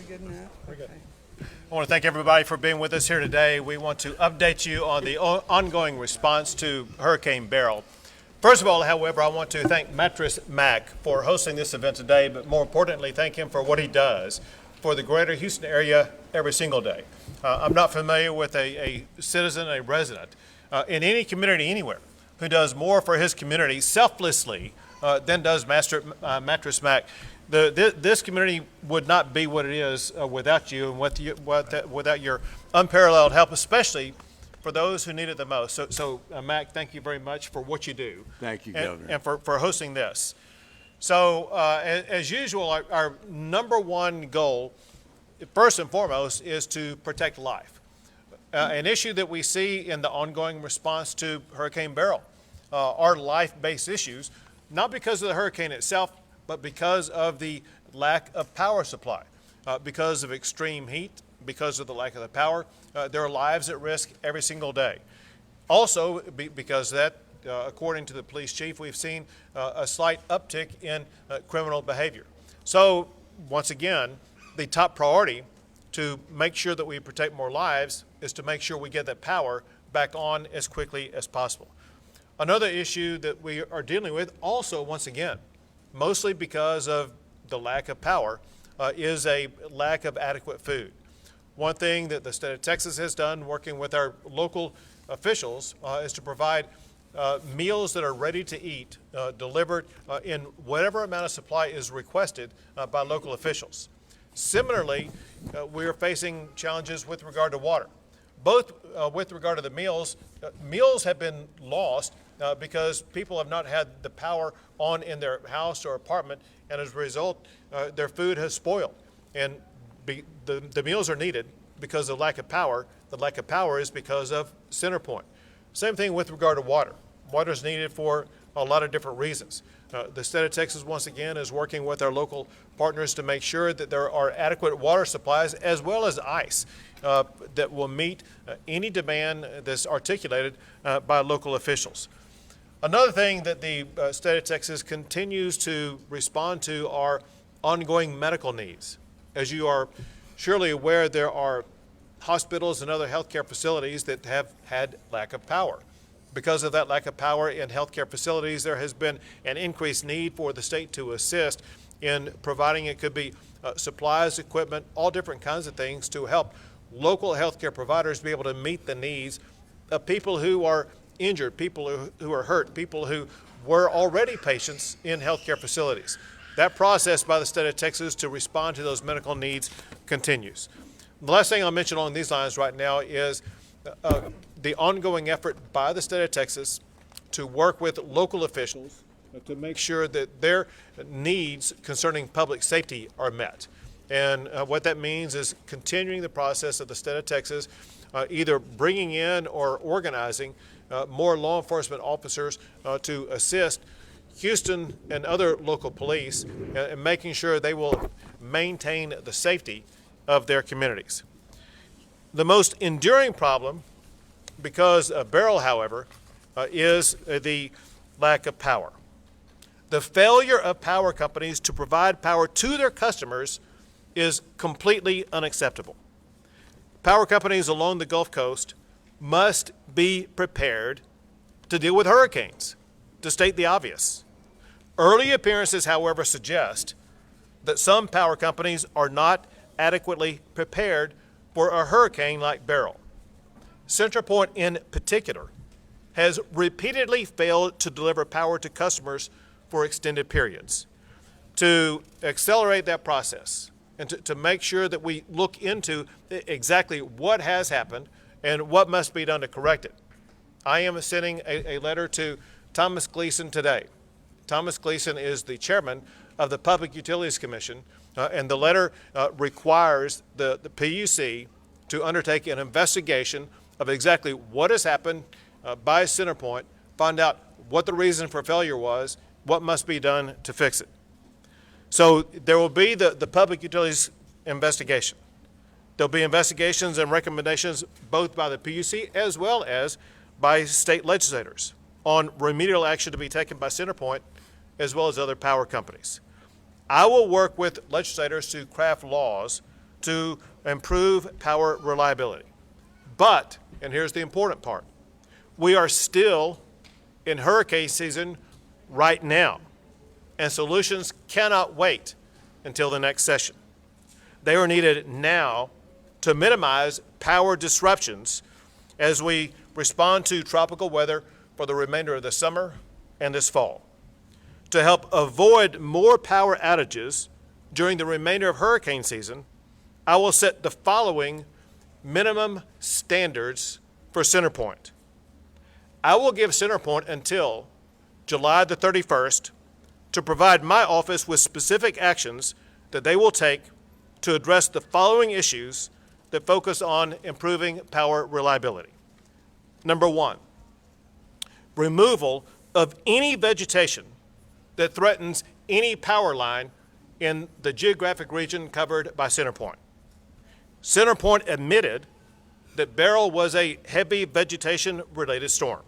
good enough? We're good. Okay. I want to thank everybody for being with us here today. We want to update you on the ongoing response to Hurricane Beryl. First of all, however, I want to thank Mattress Mac for hosting this event today, but more importantly, thank him for what he does for the greater Houston area every single day. I'm not familiar with a citizen, a resident in any community anywhere who does more for his community selflessly than does Mattress Mac. This community would not be what it is without you and without your unparalleled help, especially for those who need it the most. So Mac, thank you very much for what you do. Thank you, Governor. And for hosting this. So as usual, our number one goal, first and foremost, is to protect life. An issue that we see in the ongoing response to Hurricane Beryl are life-based issues, not because of the hurricane itself, but because of the lack of power supply, because of extreme heat, because of the lack of the power. There are lives at risk every single day. Also, because of that, according to the police chief, we've seen a slight uptick in criminal behavior. So, once again, the top priority to make sure that we protect more lives is to make sure we get that power back on as quickly as possible. Another issue that we are dealing with also, once again, mostly because of the lack of power, is a lack of adequate food. One thing that the state of Texas has done, working with our local officials, is to provide meals that are ready to eat, delivered in whatever amount of supply is requested by local officials. Similarly, we are facing challenges with regard to water. Both with regard to the meals, meals have been lost because people have not had the power on in their house or apartment, and as a result, their food has spoiled. And the meals are needed because of lack of power. The lack of power is because of CenterPoint. Same thing with regard to water. Water is needed for a lot of different reasons. The state of Texas, once again, is working with our local partners to make sure that there are adequate water supplies as well as ice that will meet any demand that's articulated by local officials. Another thing that the state of Texas continues to respond to are ongoing medical needs. As you are surely aware, there are hospitals and other healthcare facilities that have had lack of power. Because of that lack of power in healthcare facilities, there has been an increased need for the state to assist in providing, it could be supplies, equipment, all different kinds of things to help local healthcare providers be able to meet the needs of people who are injured, people who are hurt, people who were already patients in healthcare facilities. That process by the state of Texas to respond to those medical needs continues. The last thing I'll mention along these lines right now is the ongoing effort by the state of Texas to work with local officials to make sure that their needs concerning public safety are met. And what that means is continuing the process of the state of Texas either bringing in or organizing more law enforcement officers to assist Houston and other local police in making sure they will maintain the safety of their communities. The most enduring problem, because of Beryl, however, is the lack of power. The failure of power companies to provide power to their customers is completely unacceptable. Power companies along the Gulf Coast must be prepared to deal with hurricanes, to state the obvious. Early appearances, however, suggest that some power companies are not adequately prepared for a hurricane like Beryl. CenterPoint in particular has repeatedly failed to deliver power to customers for extended periods. To accelerate that process and to make sure that we look into exactly what has happened and what must be done to correct it, I am sending a letter to Thomas Gleason today. Thomas Gleason is the chairman of the Public Utilities Commission, and the letter requires the PUC to undertake an investigation of exactly what has happened by CenterPoint, find out what the reason for failure was, what must be done to fix it. So there will be the Public Utilities investigation. There'll be investigations and recommendations both by the PUC as well as by state legislators on remedial action to be taken by CenterPoint as well as other power companies. I will work with legislators to craft laws to improve power reliability. But, and here's the important part, we are still in hurricane season right now, and solutions cannot wait until the next session. They are needed now to minimize power disruptions as we respond to tropical weather for the remainder of the summer and this fall. To help avoid more power outages during the remainder of hurricane season, I will set the following minimum standards for CenterPoint. I will give CenterPoint until July the 31st to provide my office with specific actions that they will take to address the following issues that focus on improving power reliability. Number one, removal of any vegetation that threatens any power line in the geographic region covered by CenterPoint. CenterPoint admitted that Beryl was a heavy vegetation-related storm.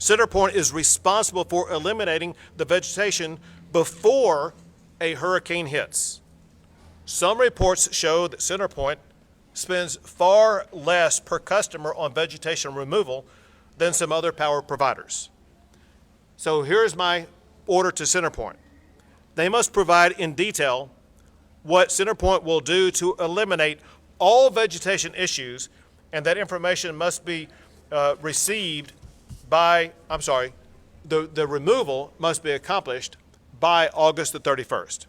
CenterPoint is responsible for eliminating the vegetation before a hurricane hits. Some reports show that CenterPoint spends far less per customer on vegetation removal than some other power providers. So here's my order to CenterPoint. They must provide in detail what CenterPoint will do to eliminate all vegetation issues, and that information must be received by, the removal must be accomplished by August the 31st.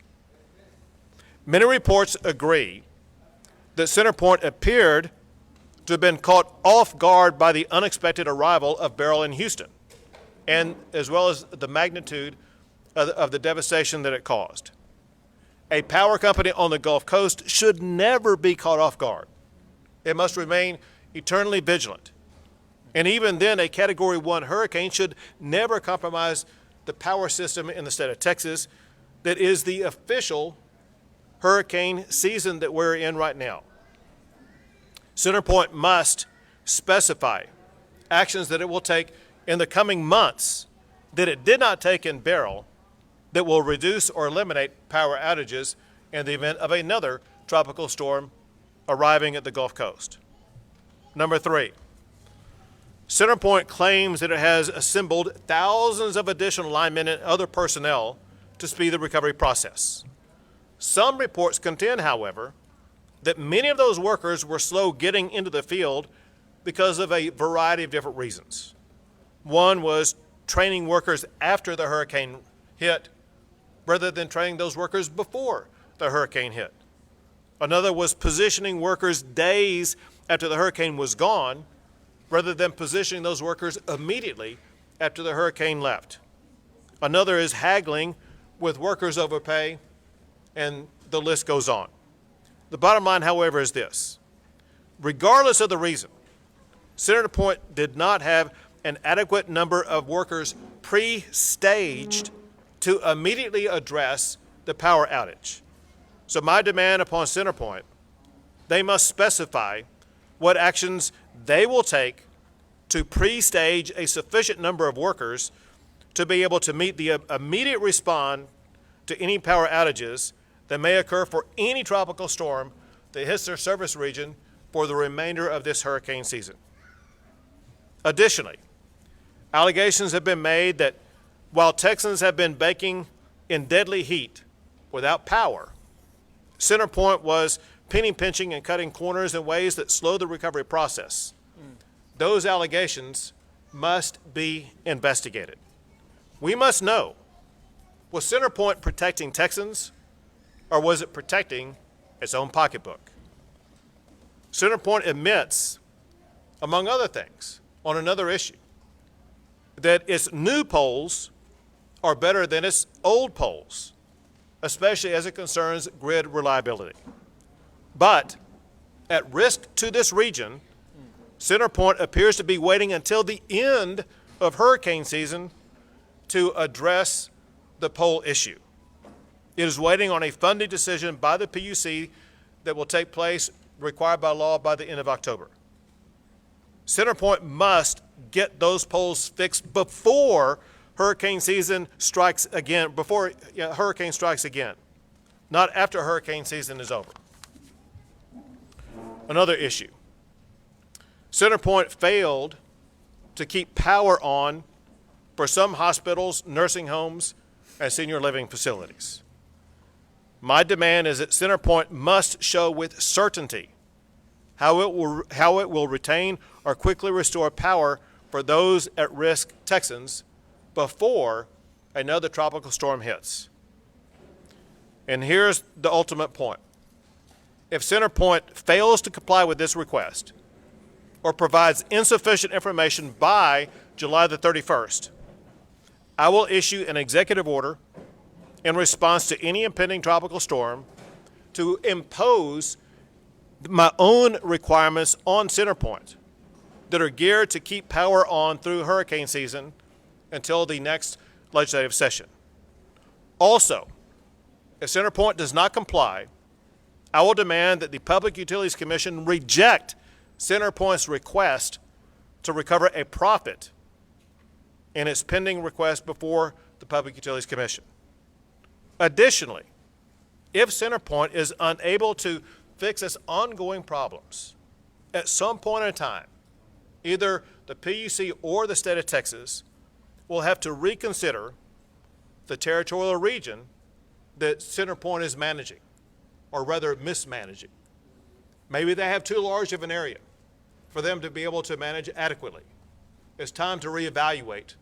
Many reports agree that CenterPoint appeared to have been caught off guard by the unexpected arrival of Beryl in Houston, and as well as the magnitude of the devastation that it caused. A power company on the Gulf Coast should never be caught off guard. It must remain eternally vigilant. And even then, a Category 1 hurricane should never compromise the power system in the state of Texas that is the official hurricane season that we're in right now. CenterPoint must specify actions that it will take in the coming months that it did not take in Beryl that will reduce or eliminate power outages in the event of another tropical storm arriving at the Gulf Coast. Number three, CenterPoint claims that it has assembled thousands of additional linemen and other personnel to speed the recovery process. Some reports contend, however, that many of those workers were slow getting into the field because of a variety of different reasons. One was training workers after the hurricane hit rather than training those workers before the hurricane hit. Another was positioning workers days after the hurricane was gone rather than positioning those workers immediately after the hurricane left. Another is haggling with workers over pay, and the list goes on. The bottom line, however, is this. Regardless of the reason, CenterPoint did not have an adequate number of workers pre-staged to immediately address the power outage. So my demand upon CenterPoint, they must specify what actions they will take to pre-stage a sufficient number of workers to be able to meet the immediate response to any power outages that may occur for any tropical storm that hits their service region for the remainder of this hurricane season. Additionally, allegations have been made that while Texans have been baking in deadly heat without power, CenterPoint was penny pinching and cutting corners in ways that slow the recovery process. Those allegations must be investigated. We must know, was CenterPoint protecting Texans, or was it protecting its own pocketbook? CenterPoint admits, among other things, on another issue, that its new poles are better than its old poles, especially as it concerns grid reliability. But at risk to this region, CenterPoint appears to be waiting until the end of hurricane season to address the pole issue. It is waiting on a funding decision by the PUC that will take place, required by law, by the end of October. CenterPoint must get those poles fixed before hurricane season strikes again, before hurricane strikes again, not after hurricane season is over. Another issue. CenterPoint failed to keep power on for some hospitals, nursing homes, and senior living facilities. My demand is that CenterPoint must show with certainty how it will retain or quickly restore power for those at-risk Texans before another tropical storm hits. And here's the ultimate point. If CenterPoint fails to comply with this request or provides insufficient information by July the 31st, I will issue an executive order in response to any impending tropical storm to impose my own requirements on CenterPoint that are geared to keep power on through hurricane season until the next legislative session. Also, if CenterPoint does not comply, I will demand that the Public Utilities Commission reject CenterPoint's request to recover a profit in its pending request before the Public Utilities Commission. Additionally, if CenterPoint is unable to fix its ongoing problems, at some point in time, either the PUC or the state of Texas will have to reconsider the territorial region that CenterPoint is managing, or rather mismanaging. Maybe they have too large of an area for them to be able to manage adequately. It's time to reevaluate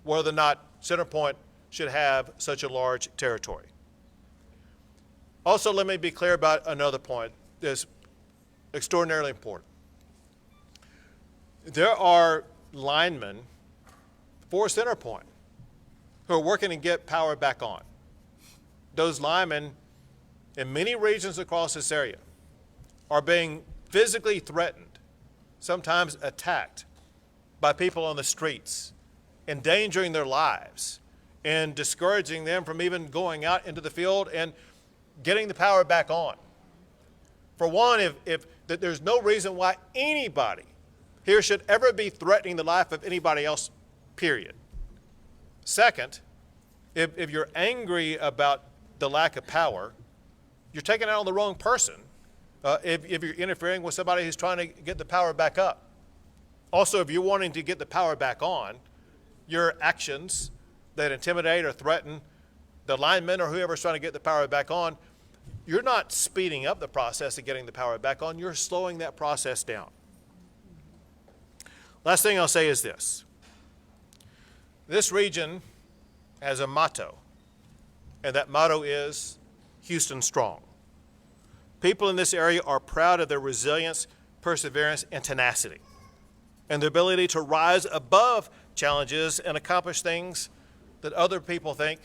whether or not CenterPoint should have such a large territory. Also, let me be clear about another point that's extraordinarily important. There are linemen for CenterPoint who are working to get power back on. Those linemen in many regions across this area are being physically threatened, sometimes attacked by people on the streets, endangering their lives and discouraging them from even going out into the field and getting the power back on. For one, if there's no reason why anybody here should ever be threatening the life of anybody else, period. Second, if you're angry about the lack of power, you're taking it out on the wrong person if you're interfering with somebody who's trying to get the power back up. Also, if you're wanting to get the power back on, your actions that intimidate or threaten the linemen or whoever's trying to get the power back on, you're not speeding up the process of getting the power back on, you're slowing that process down. Last thing I'll say is this. This region has a motto, and that motto is Houston Strong. People in this area are proud of their resilience, perseverance, and tenacity, and their ability to rise above challenges and accomplish things that other people think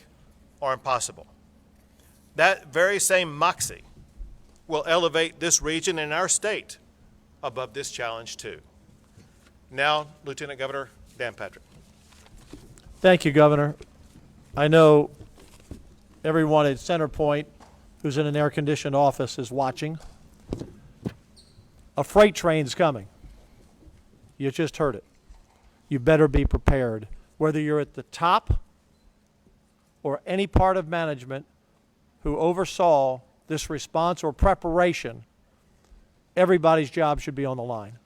are impossible. That very same moxie will elevate this region and our state above this challenge too. Now, Lieutenant Governor Dan Patrick. Thank you, Governor. I know everyone at CenterPoint who's in an air-conditioned office is watching. A freight train's coming. You just heard it. You better be prepared. Whether you're at the top or any part of management who oversaw this response or preparation, everybody's job should be on the line.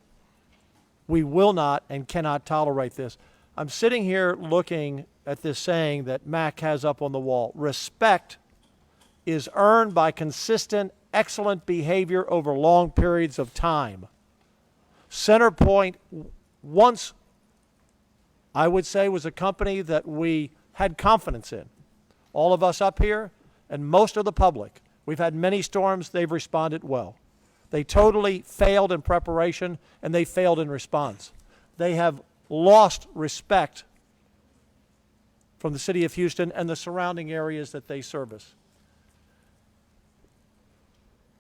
We will not and cannot tolerate this. I'm sitting here looking at this saying that Mac has up on the wall. Respect is earned by consistent, excellent behavior over long periods of time. CenterPoint once, I would say, was a company that we had confidence in. All of us up here and most of the public. We've had many storms. They've responded well. They totally failed in preparation, and they failed in response. They have lost respect from the city of Houston and the surrounding areas that they service.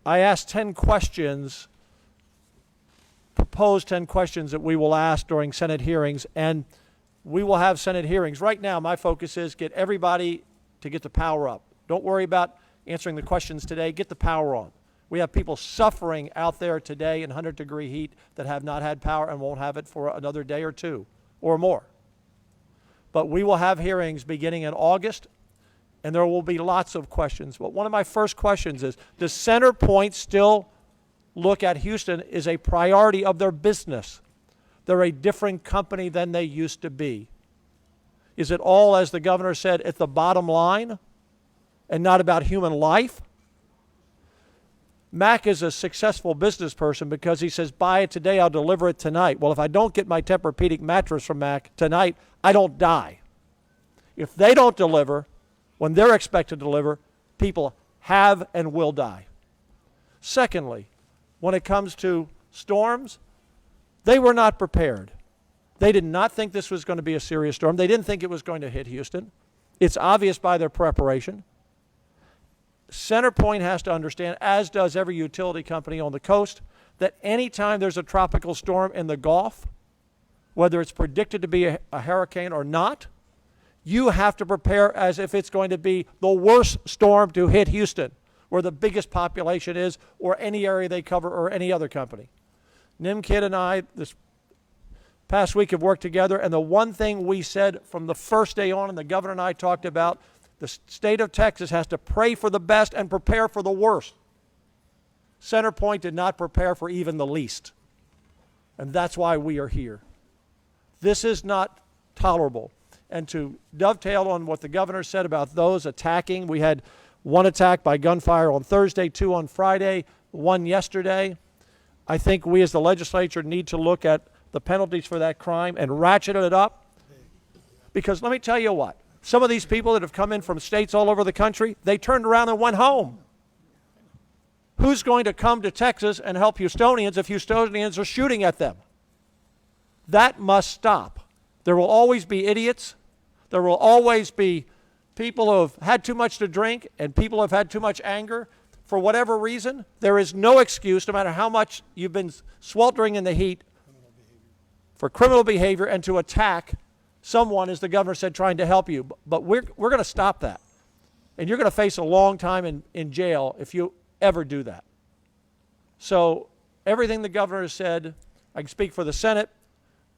I asked 10 questions, proposed 10 questions that we will ask during Senate hearings, and we will have Senate hearings. Right now, my focus is get everybody to get the power up. Don't worry about answering the questions today. Get the power on. We have people suffering out there today in 100-degree heat that have not had power and won't have it for another day or two or more. But we will have hearings beginning in August, and there will be lots of questions. But one of my first questions is, does CenterPoint still look at Houston is a priority of their business. They're a different company than they used to be. Is it all, as the governor said, at the bottom line and not about human life? Mac is a successful business person because he says, buy it today, I'll deliver it tonight. Well, if I don't get my Tempur-Pedic mattress from Mac tonight, I don't die. If they don't deliver when they're expected to deliver, people have and will die. Secondly, when it comes to storms, they were not prepared. They did not think this was going to be a serious storm. They didn't think it was going to hit Houston. It's obvious by their preparation. CenterPoint has to understand, as does every utility company on the coast, that anytime there's a tropical storm in the Gulf, whether it's predicted to be a hurricane or not, you have to prepare as if it's going to be the worst storm to hit Houston, where the biggest population is, or any area they cover, or any other company. Nimkid and I, this past week, have worked together, and the one thing we said from the first day on, and the governor and I talked about, the state of Texas has to pray for the best and prepare for the worst. CenterPoint did not prepare for even the least, and that's why we are here. This is not tolerable. And to dovetail on what the governor said about those attacking, we had one attack by gunfire on Thursday, 2 on Friday, 1 yesterday. I think we as the legislature need to look at the penalties for that crime and ratchet it up. Because let me tell you what, some of these people that have come in from states all over the country, they turned around and went home. Who's going to come to Texas and help Houstonians if Houstonians are shooting at them? That must stop. There will always be idiots. There will always be people who have had too much to drink and people who have had too much anger. For whatever reason, there is no excuse, no matter how much you've been sweltering in the heat, for criminal behavior and to attack someone, as the governor said, trying to help you. But we're going to stop that. And you're going to face a long time in jail if you ever do that. So everything the governor has said, I can speak for the Senate,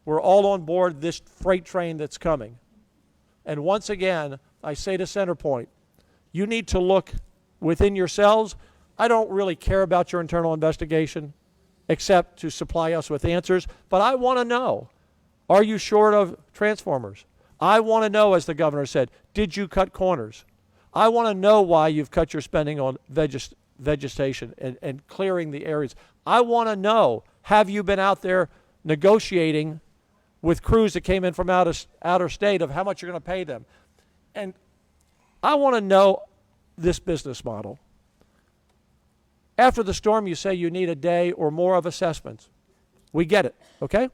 we're all on board this freight train that's coming. And once again, I say to CenterPoint, you need to look within yourselves. I don't really care about your internal investigation except to supply us with answers. But I want to know, are you short of transformers? I want to know, as the governor said, did you cut corners? I want to know why you've cut your spending on vegetation and clearing the areas. I want to know, have you been out there negotiating with crews that came in from outer state of how much you're going to pay them? And I want to know this business model. After the storm, you say you need a day or more of assessments. We get it, okay?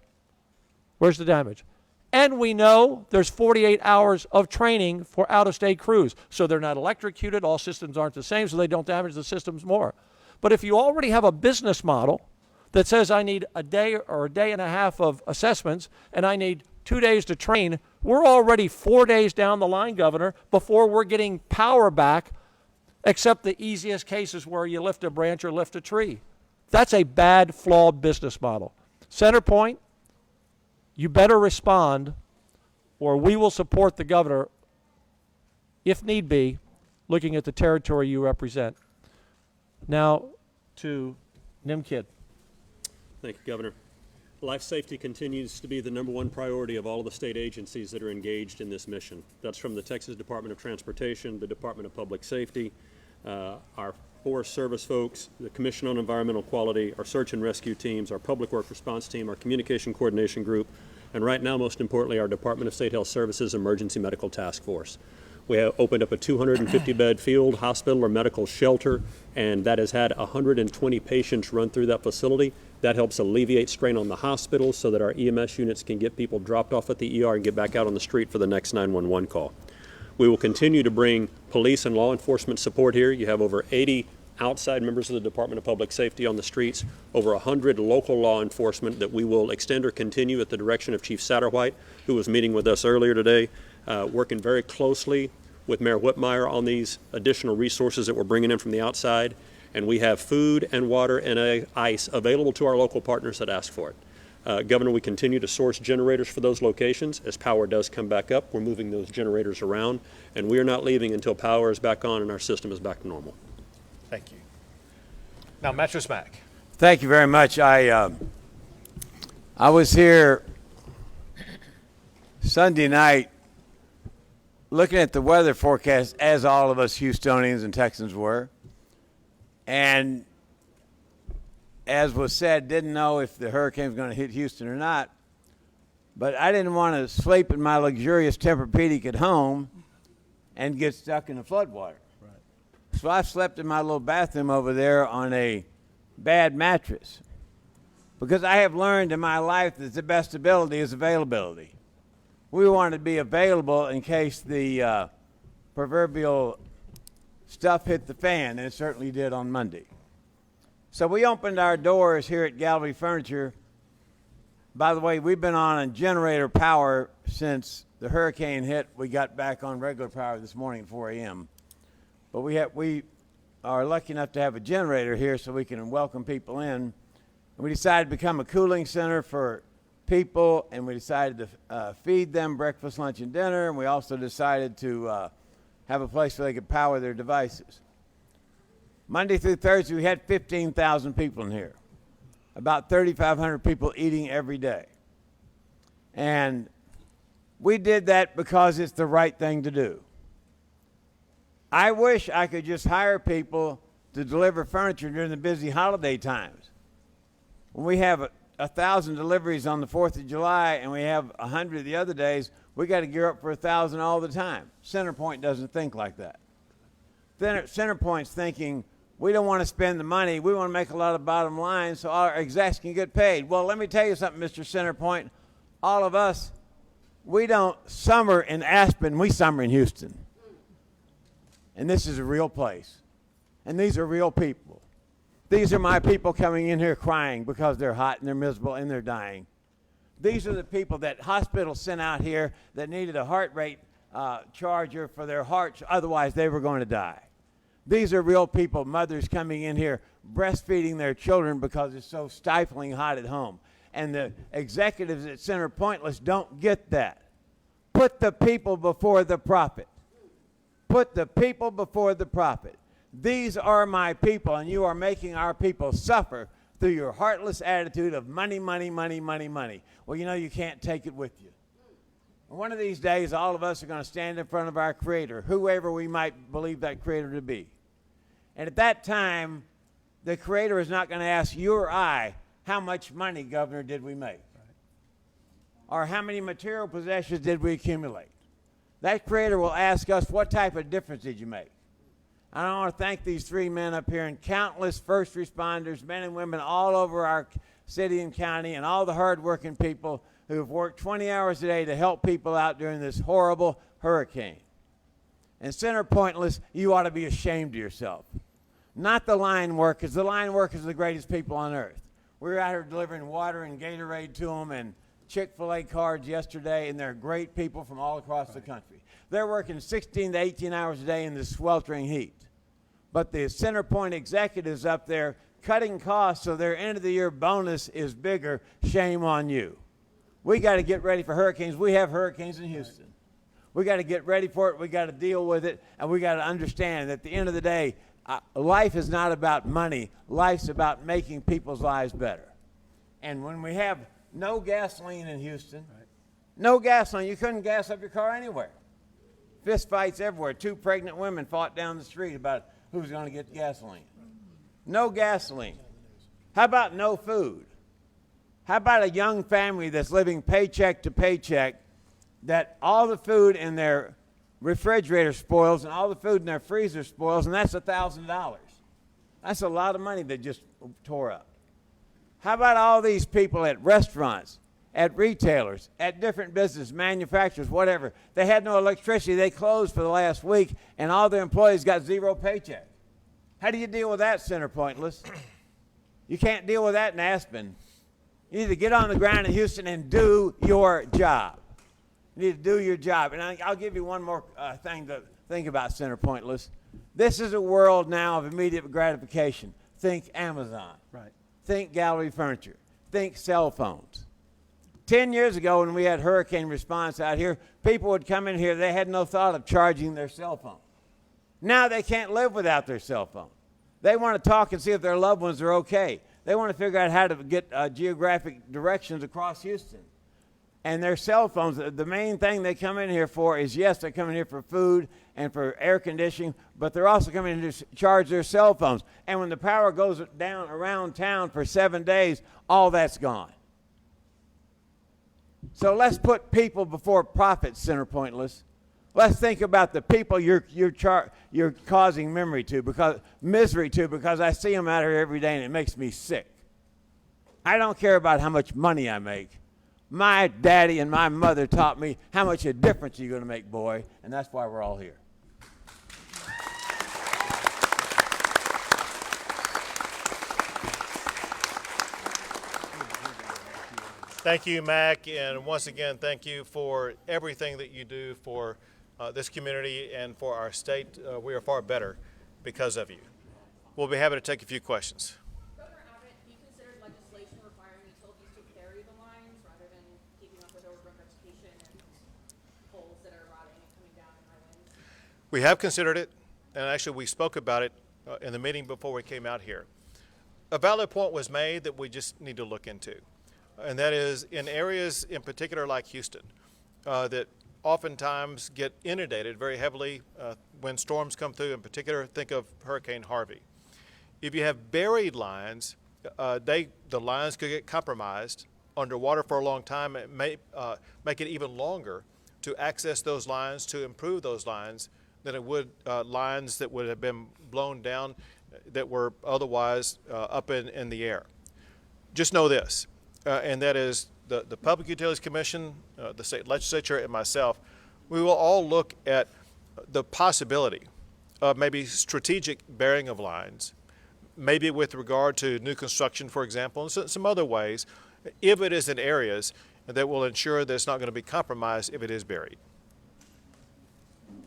Where's the damage? And we know there's 48 hours of training for out-of-state crews. So they're not electrocuted, all systems aren't the same, so they don't damage the systems more. But if you already have a business model that says I need a day or a day and a half of assessments and I need 2 days to train, we're already 4 days down the line, Governor, before we're getting power back, except the easiest cases where you lift a branch or lift a tree. That's a bad, flawed business model. CenterPoint, you better respond, or we will support the governor, if need be, looking at the territory you represent. Now to Nimkid. Thank you, Governor. Life safety continues to be the #1 priority of all of the state agencies that are engaged in this mission. That's from the Texas Department of Transportation, the Department of Public Safety, our Forest Service folks, the Commission on Environmental Quality, our search and rescue teams, our public work response team, our communication coordination group, and right now, most importantly, our Department of State Health Services Emergency Medical Task Force. We have opened up a 250-bed field hospital or medical shelter, and that has had 120 patients run through that facility. That helps alleviate strain on the hospital so that our EMS units can get people dropped off at the ER and get back out on the street for the next 911 call. We will continue to bring police and law enforcement support here. You have over 80 outside members of the Department of Public Safety on the streets, over 100 local law enforcement that we will extend or continue at the direction of Chief Satterwhite, who was meeting with us earlier today, working very closely with Mayor Whitmire on these additional resources that we're bringing in from the outside. And we have food and water and ice available to our local partners that ask for it. Governor, we continue to source generators for those locations. As power does come back up, we're moving those generators around, and we are not leaving until power is back on and our system is back to normal. Thank you. Now, Mattress Mac. Thank you very much. I was here Sunday night looking at the weather forecast, as all of us Houstonians and Texans were, and as was said, didn't know if the hurricane was going to hit Houston or not. But I didn't want to sleep in my luxurious Tempur-Pedic at home and get stuck in the floodwater. Right. So I slept in my little bathroom over there on a bad mattress. Because I have learned in my life that the best ability is availability. We wanted to be available in case the proverbial stuff hit the fan, and it certainly did on Monday. So we opened our doors here at Gallery Furniture. By the way, we've been on generator power since the hurricane hit. We got back on regular power this morning at 4 a.m. But we are lucky enough to have a generator here so we can welcome people in. And we decided to become a cooling center for people, and we decided to feed them breakfast, lunch, and dinner. And we also decided to have a place where they could power their devices. Monday through Thursday, we had 15,000 people in here. About 3,500 people eating every day. And we did that because it's the right thing to do. I wish I could just hire people to deliver furniture during the busy holiday times. When we have 1,000 deliveries on the 4th of July and we have 100 the other days, we got to gear up for 1,000 all the time. CenterPoint doesn't think like that. CenterPoint's thinking, we don't want to spend the money. We want to make a lot of bottom line so our execs can get paid. Well, let me tell you something, Mr. CenterPoint. All of us, we don't summer in Aspen. We summer in Houston. And this is a real place. And these are real people. These are my people coming in here crying because they're hot and they're miserable and they're dying. These are the people that hospitals sent out here that needed a heart rate charger for their hearts. Otherwise, they were going to die. These are real people, mothers coming in here breastfeeding their children because it's so stifling hot at home. And the executives at CenterPoint don't get that. Put the people before the profit. Put the people before the profit. These are my people, and you are making our people suffer through your heartless attitude of money, money, money, money, money. Well, you know you can't take it with you. And one of these days, all of us are going to stand in front of our Creator, whoever we might believe that Creator to be. And at that time, the Creator is not going to ask you or I, how much money, Governor, did we make? Or how many material possessions did we accumulate? That Creator will ask us, what type of difference did you make? And I want to thank these three men up here and countless first responders, men and women all over our city and county, and all the hardworking people who have worked 20 hours a day to help people out during this horrible hurricane. And CenterPointless, you ought to be ashamed of yourself. Not the line workers. The line workers are the greatest people on earth. We were out here delivering water and Gatorade to them and Chick-fil-A cards yesterday, and they're great people from all across the country. They're working 16 to 18 hours a day in this sweltering heat. But the CenterPoint executives up there cutting costs so their end-of-the-year bonus is bigger. Shame on you. We got to get ready for hurricanes. We have hurricanes in Houston. We got to get ready for it. We got to deal with it, and we got to understand that at the end of the day, life is not about money. Life's about making people's lives better. And when we have no gasoline in Houston, no gasoline, you couldn't gas up your car anywhere. Fist fights everywhere. 2 pregnant women fought down the street about who's going to get gasoline. No gasoline. How about no food? How about a young family that's living paycheck to paycheck, that all the food in their refrigerator spoils and all the food in their freezer spoils, and that's $1,000. That's a lot of money that just tore up. How about all these people at restaurants, at retailers, at different business, manufacturers, whatever? They had no electricity. They closed for the last week, and all their employees got 0 paycheck. How do you deal with that, CenterPointless? You can't deal with that in Aspen. You need to get on the ground in Houston and do your job. You need to do your job. And I'll give you one more thing to think about, CenterPointless. This is a world now of immediate gratification. Think Amazon. Right. Think Gallery Furniture. Think cell phones. 10 years ago when we had hurricane response out here, people would come in here, they had no thought of charging their cell phone. Now they can't live without their cell phone. They want to talk and see if their loved ones are okay. They want to figure out how to get geographic directions across Houston. And their cell phones, the main thing they come in here for is, yes, they're coming here for food and for air conditioning, but they're also coming in to charge their cell phones. And when the power goes down around town for 7 days, all that's gone. So let's put people before profit, CenterPointless. Let's think about the people you're causing misery to, because I see them out here every day and it makes me sick. I don't care about how much money I make. My daddy and my mother taught me how much a difference you're going to make, boy, and that's why we're all here. Thank you, Mac, and once again, thank you for everything that you do for this community and for our state. We are far better because of you. We'll be happy to take a few questions. Governor Abbott, have you considered legislation requiring utilities to bury the lines rather than keeping up with overgrown vegetation and poles that are rotting and coming down in high winds? We have considered it, and actually we spoke about it in the meeting before we came out here. A valid point was made that we just need to look into, and that is in areas in particular like Houston that oftentimes get inundated very heavily when storms come through. In particular, think of Hurricane Harvey. If you have buried lines, the lines could get compromised underwater for a long time. It may make it even longer to access those lines, to improve those lines, than it would lines that would have been blown down that were otherwise up in the air. Just know this, and that is the Public Utilities Commission, the state legislature, and myself, we will all look at the possibility of maybe strategic burying of lines, maybe with regard to new construction, for example, and some other ways, if it is in areas that will ensure that it's not going to be compromised if it is buried. You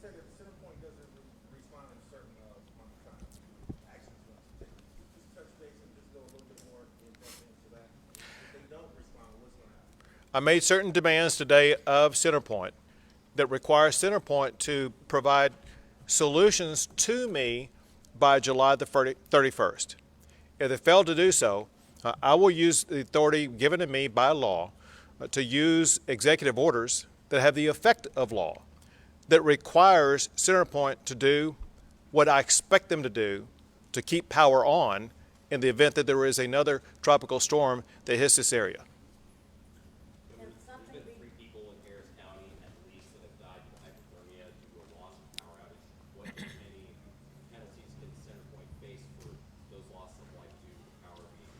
said that CenterPoint doesn't respond in a certain amount of time. Actions must take. Just touch base and just go a little bit more in depth into that. If they don't respond, what's going to happen? I made certain demands today of CenterPoint that require CenterPoint to provide solutions to me by July the 31st. If they fail to do so, I will use the authority given to me by law to use executive orders that have the effect of law, that requires CenterPoint to do what I expect them to do to keep power on in the event that there is another tropical storm that hits this area. There's been 3 people in Harris County at least that have died from hypothermia due to a loss of power outage. What, if any, penalties can CenterPoint face for those loss of life due to power being?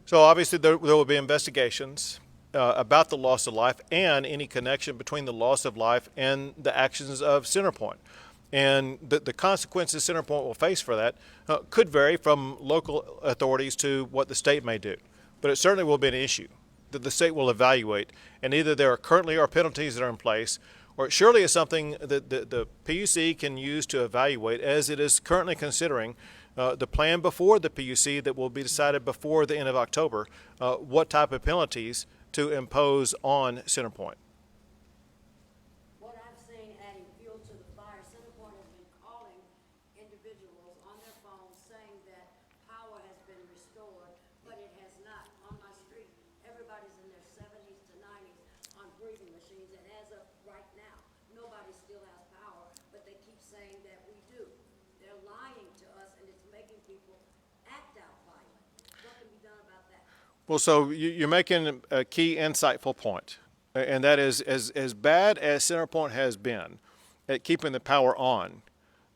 So obviously there will be investigations about the loss of life and any connection between the loss of life and the actions of CenterPoint. And the consequences CenterPoint will face for that could vary from local authorities to what the state may do. But it certainly will be an issue that the state will evaluate, and either there currently are penalties that are in place, or it surely is something that the PUC can use to evaluate, as it is currently considering the plan before the PUC that will be decided before the end of October, what type of penalties to impose on CenterPoint. What I've seen adding fuel to the fire, CenterPoint has been calling individuals on their phones saying that power has been restored, but it has not. On my street, everybody's in their 70s to 90s on breathing machines, and as of right now, nobody still has power, but they keep saying that we do. They're lying to us, and it's making people act out violent. What can be done about that? Well, so you're making a key insightful point, and that is as bad as CenterPoint has been at keeping the power on,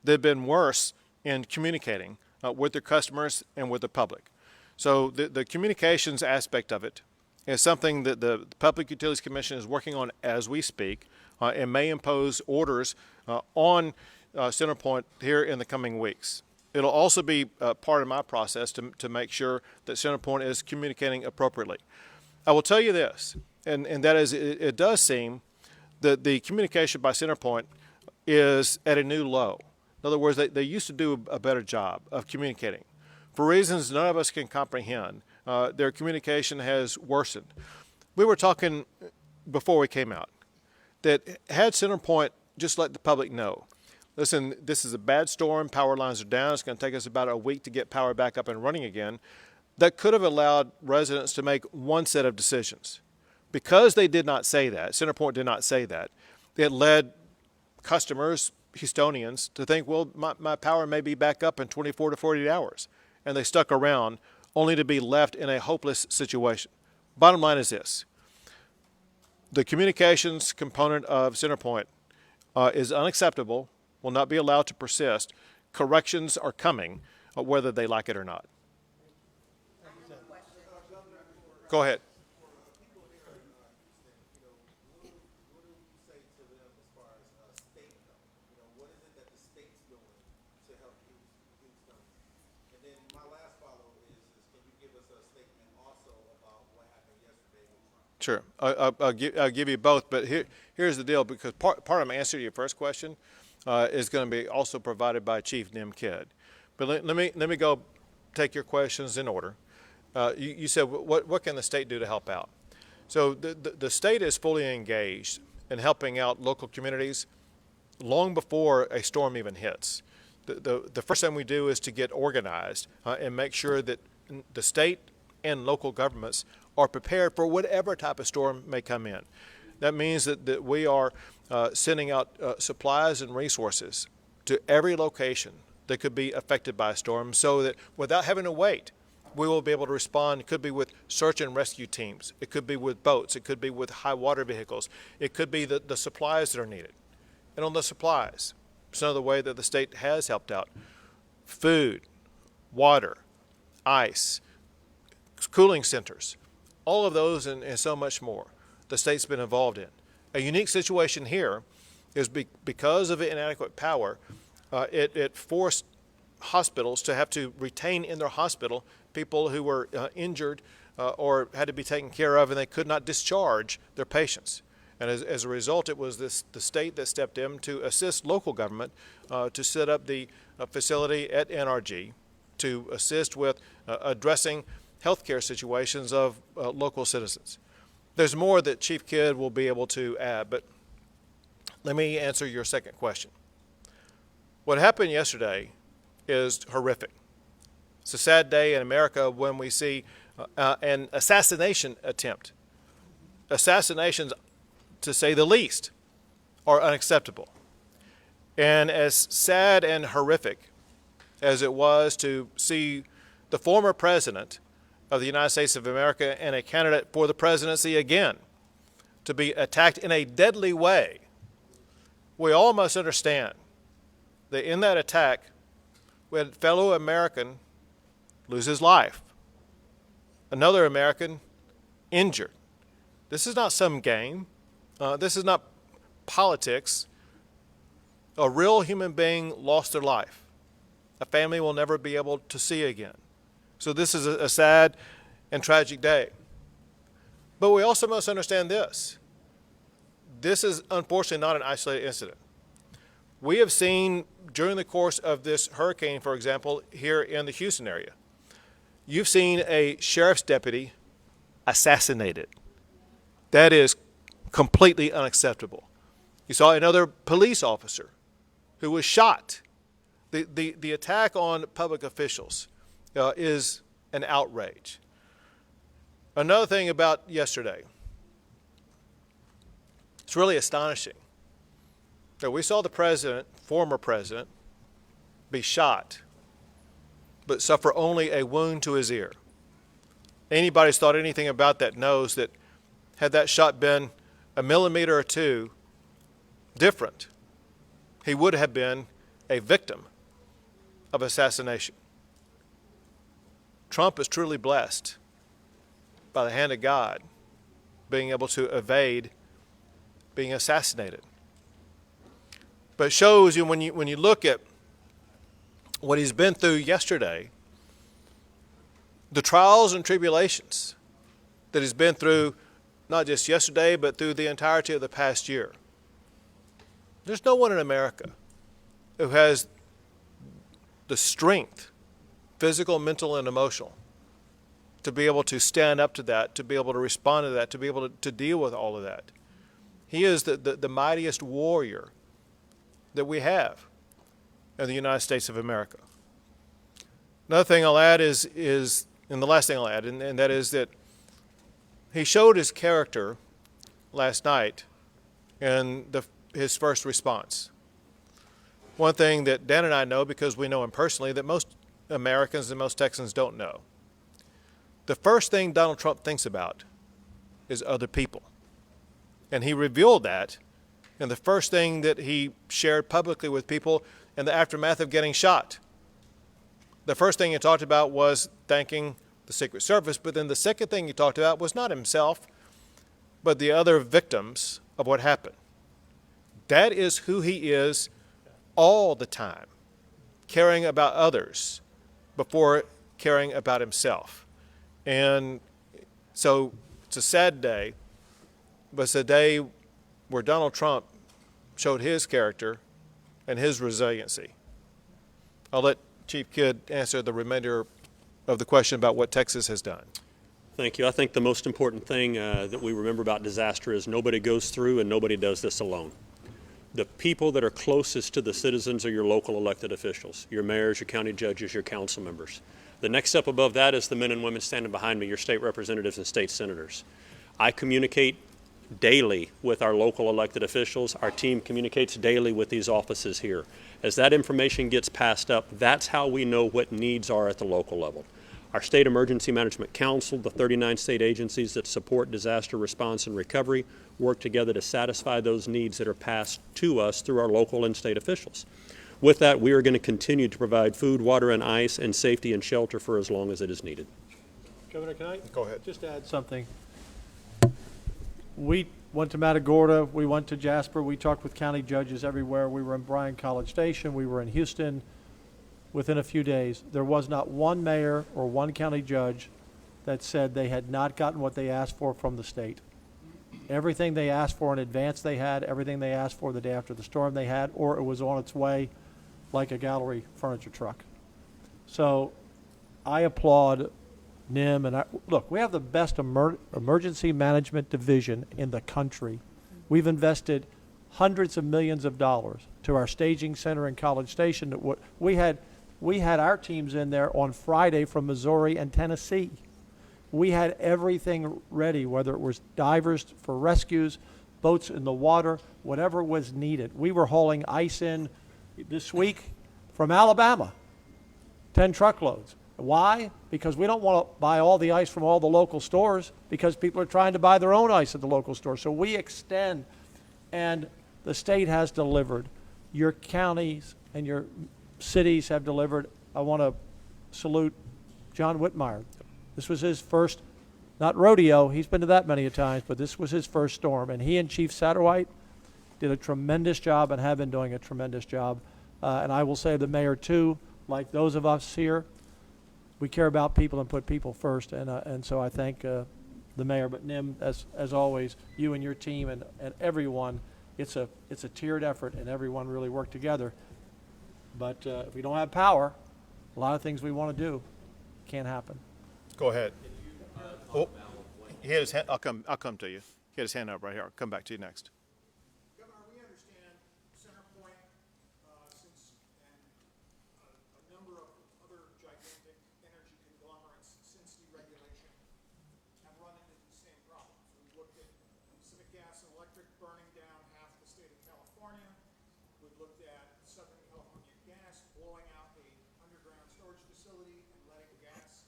they've been worse in communicating with their customers and with the public. So the communications aspect of it is something that the Public Utilities Commission is working on as we speak, and may impose orders on CenterPoint here in the coming weeks. It'll also be part of my process to make sure that CenterPoint is communicating appropriately. I will tell you this, and that is it does seem that the communication by CenterPoint is at a new low. In other words, they used to do a better job of communicating. For reasons none of us can comprehend, their communication has worsened. We were talking before we came out that had CenterPoint just let the public know, listen, this is a bad storm, power lines are down, it's going to take us about a week to get power back up and running again, that could have allowed residents to make one set of decisions. Because they did not say that, CenterPoint did not say that, it led customers, Houstonians, to think, well, my power may be back up in 24 to 48 hours. And they stuck around only to be left in a hopeless situation. Bottom line is this. The communications component of CenterPoint is unacceptable, will not be allowed to persist. Corrections are coming, whether they like it or not. Go ahead. Sure. I'll give you both, but here's the deal, because part of my answer to your first question is going to be also provided by Chief Nim Kidd. But let me go take your questions in order. You said, what can the state do to help out? So the state is fully engaged in helping out local communities long before a storm even hits. The first thing we do is to get organized and make sure that the state and local governments are prepared for whatever type of storm may come in. That means that we are sending out supplies and resources to every location that could be affected by a storm, so that without having to wait, we will be able to respond. It could be with search and rescue teams. It could be with boats. It could be with high water vehicles. It could be the supplies that are needed. And on the supplies, it's another way that the state has helped out. Food, water, ice, cooling centers, all of those and so much more the state's been involved in. A unique situation here is because of inadequate power, it forced hospitals to have to retain in their hospital people who were injured or had to be taken care of, and they could not discharge their patients. And as a result, it was the state that stepped in to assist local government to set up the facility at NRG to assist with addressing healthcare situations of local citizens. There's more that Chief Kidd will be able to add, but let me answer your second question. What happened yesterday is horrific. It's a sad day in America when we see an assassination attempt. Assassinations, to say the least, are unacceptable. And as sad and horrific as it was to see the former president of the United States of America and a candidate for the presidency again to be attacked in a deadly way, we all must understand that in that attack, we had a fellow American lose his life, another American injured. This is not some game. This is not politics. A real human being lost their life. A family will never be able to see again. So this is a sad and tragic day. But we also must understand this. This is unfortunately not an isolated incident. We have seen during the course of this hurricane, for example, here in the Houston area, you've seen a sheriff's deputy assassinated. That is completely unacceptable. You saw another police officer who was shot. The attack on public officials is an outrage. Another thing about yesterday, it's really astonishing that we saw the president, former president, be shot, but suffer only a wound to his ear. Anybody who's thought anything about that knows that had that shot been a millimeter or two different, he would have been a victim of assassination. Trump is truly blessed by the hand of God being able to evade being assassinated. But it shows you when you look at what he's been through yesterday, the trials and tribulations that he's been through, not just yesterday, but through the entirety of the past year. There's no one in America who has the strength, physical, mental, and emotional, to be able to stand up to that, to be able to respond to that, to be able to deal with all of that. He is the mightiest warrior that we have. in the United States of America. Another thing I'll add is and the last thing I'll add, and that is that he showed his character last night in his first response. One thing that Dan and I know, because we know him personally, that most Americans and most Texans don't know. The first thing Donald Trump thinks about is other people. And he revealed that in the first thing that he shared publicly with people in the aftermath of getting shot. The first thing he talked about was thanking the Secret Service, but then the second thing he talked about was not himself, but the other victims of what happened. That is who he is all the time, caring about others before caring about himself. And so it's a sad day, but it's a day where Donald Trump showed his character and his resiliency. I'll let Chief Kidd answer the remainder of the question about what Texas has done. Thank you. I think the most important thing that we remember about disaster is nobody goes through and nobody does this alone. The people that are closest to the citizens are your local elected officials, your mayors, your county judges, your council members. The next step above that is the men and women standing behind me, your state representatives and state senators. I communicate daily with our local elected officials. Our team communicates daily with these offices here. As that information gets passed up, that's how we know what needs are at the local level. Our State Emergency Management Council, the 39 state agencies that support disaster response and recovery, work together to satisfy those needs that are passed to us through our local and state officials. With that, we are going to continue to provide food, water, and ice, and safety and shelter for as long as it is needed. Governor, can I Go ahead. just add something? We went to Matagorda, we went to Jasper, we talked with county judges everywhere. We were in Bryan College Station, we were in Houston. Within a few days, there was not one mayor or one county judge that said they had not gotten what they asked for from the state. Everything they asked for in advance they had, everything they asked for the day after the storm they had, or it was on its way like a gallery furniture truck. So I applaud NIM, and look, we have the best emergency management division in the country. We've invested hundreds of millions of dollars to our staging center in College Station. We had our teams in there on Friday from Missouri and Tennessee. We had everything ready, whether it was divers for rescues, boats in the water, whatever was needed. We were hauling ice in this week from Alabama, 10 truckloads. Why? Because we don't want to buy all the ice from all the local stores, because people are trying to buy their own ice at the local store. So we extend, and the state has delivered. Your counties and your cities have delivered. I want to salute John Whitmire. This was his first, not rodeo, he's been to that many a times, but this was his first storm. And he and Chief Satterwhite did a tremendous job and have been doing a tremendous job. And I will say the mayor too, like those of us here, we care about people and put people first. And so I thank the mayor, but NIM, as always, you and your team and everyone, it's a tiered effort, and everyone really worked together. But if we don't have power, a lot of things we want to do can't happen. Go ahead. Oh, he had his hand. I'll come to you. He had his hand up right here. I'll come back to you next. Governor, we understand CenterPoint, since and a number of other gigantic energy conglomerates since deregulation have run into these same problems. We've looked at Pacific Gas and Electric burning down half the state of California. We've looked at Southern California Gas blowing out a underground storage facility and letting gas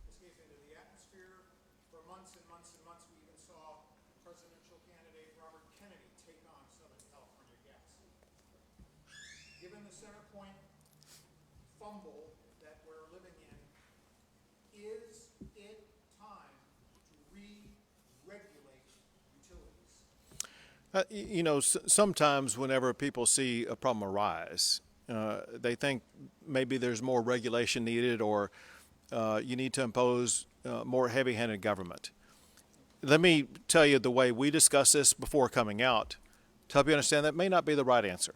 escape into the atmosphere. For months and months and months, we even saw presidential candidate Robert Kennedy take on Southern California Gas. Given the CenterPoint fumble that we're living in, is it time to re-regulate utilities? Sometimes whenever people see a problem arise, they think maybe there's more regulation needed, or you need to impose more heavy-handed government. Let me tell you the way we discuss this before coming out to help you understand that may not be the right answer.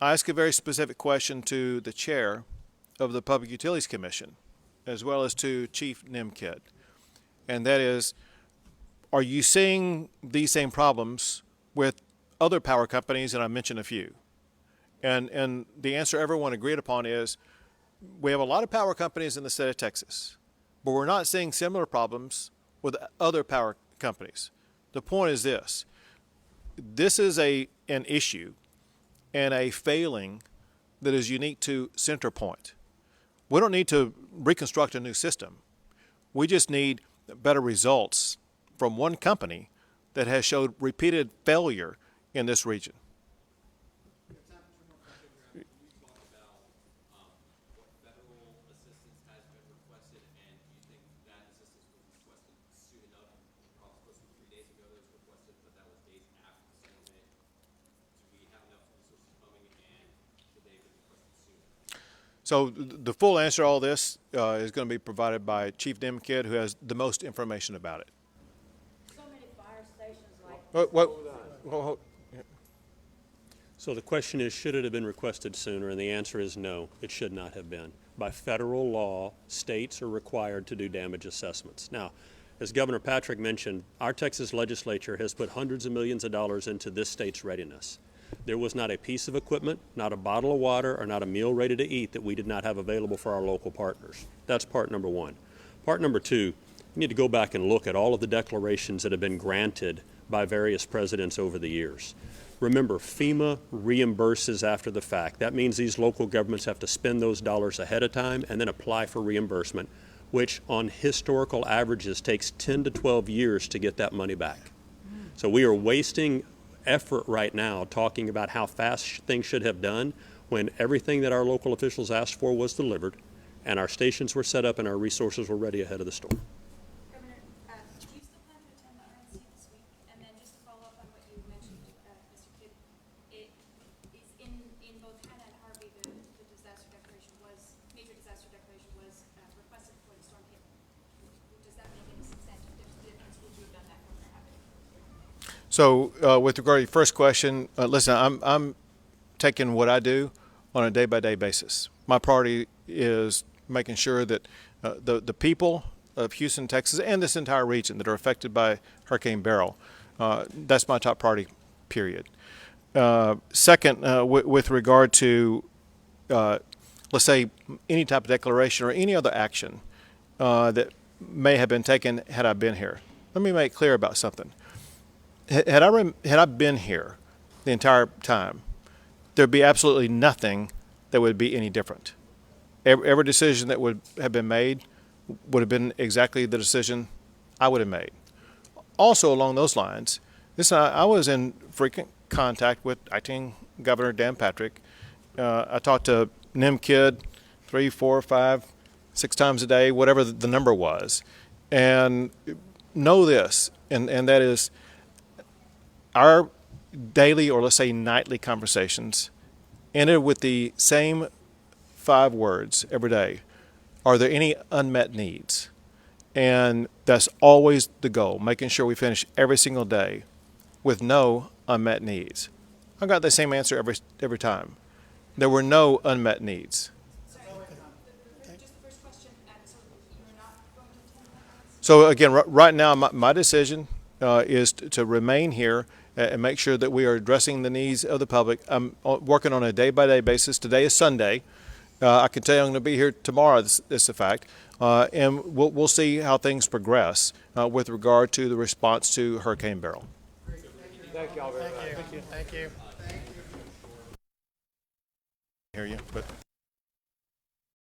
I ask a very specific question to the chair of the Public Utilities Commission, as well as to Chief NIM Kidd, and that is, are you seeing these same problems with other power companies? And I mentioned a few. And the answer everyone agreed upon is we have a lot of power companies in the state of Texas, but we're not seeing similar problems with other power companies. The point is this. This is an issue and a failing that is unique to CenterPoint. We don't need to reconstruct a new system. We just need better results from one company that has showed repeated failure in this region. You talked about what federal assistance has been requested, and do you think that assistance was requested soon enough? Probably supposed to be 3 days ago that was requested, but that was days after the settlement. Do we have enough resources coming, and should they have been requested sooner? So the full answer to all this is going to be provided by Chief Demkid, who has the most information about it. So many fire stations like So the question is, should it have been requested sooner? And the answer is no, it should not have been. By federal law, states are required to do damage assessments. Now, as Governor Patrick mentioned, our Texas legislature has put hundreds of millions of dollars into this state's readiness. There was not a piece of equipment, not a bottle of water, or not a meal ready to eat that we did not have available for our local partners. That's part number one. Part number two, we need to go back and look at all of the declarations that have been granted by various presidents over the years. Remember, FEMA reimburses after the fact. That means these local governments have to spend those dollars ahead of time and then apply for reimbursement, which on historical averages takes 10 to 12 years to get that money back. So we are wasting effort right now talking about how fast things should have done when everything that our local officials asked for was delivered and our stations were set up and our resources were ready ahead of the storm. Governor, do you still plan to attend the RNC this week? And then just to follow up on what you mentioned, Mr. Kidd, it is in both Hannah and Harvey, the disaster declaration was, major disaster declaration was requested before the storm hit. Does that make any substantive difference? Would you have done that, Governor Abbott? So with regard to your first question, listen, I'm taking what I do on a day-by-day basis. My priority is making sure that the people of Houston, Texas, and this entire region that are affected by Hurricane Beryl, that's my top priority, period. Second, with regard to, let's say, any type of declaration or any other action that may have been taken had I been here, let me make clear about something. Had I been here the entire time, there'd be absolutely nothing that would be any different. Every decision that would have been made would have been exactly the decision I would have made. Also along those lines, I was in frequent contact with acting Governor Dan Patrick. I talked to Demkid 3, 4, 5, 6 times a day, whatever the number was. And know this, and that is our daily, or let's say nightly conversations ended with the same 5 words every day. Are there any unmet needs? And that's always the goal, making sure we finish every single day with no unmet needs. I got the same answer every time. There were no unmet needs. Sorry, just the first question, so you're not going to attend that RNC? So again, right now, my decision is to remain here and make sure that we are addressing the needs of the public. I'm working on a day-by-day basis. Today is Sunday. I can tell you I'm going to be here tomorrow. This is a fact. And we'll see how things progress with regard to the response to Hurricane Beryl. Thank you all very much. Thank you. Hear you, but.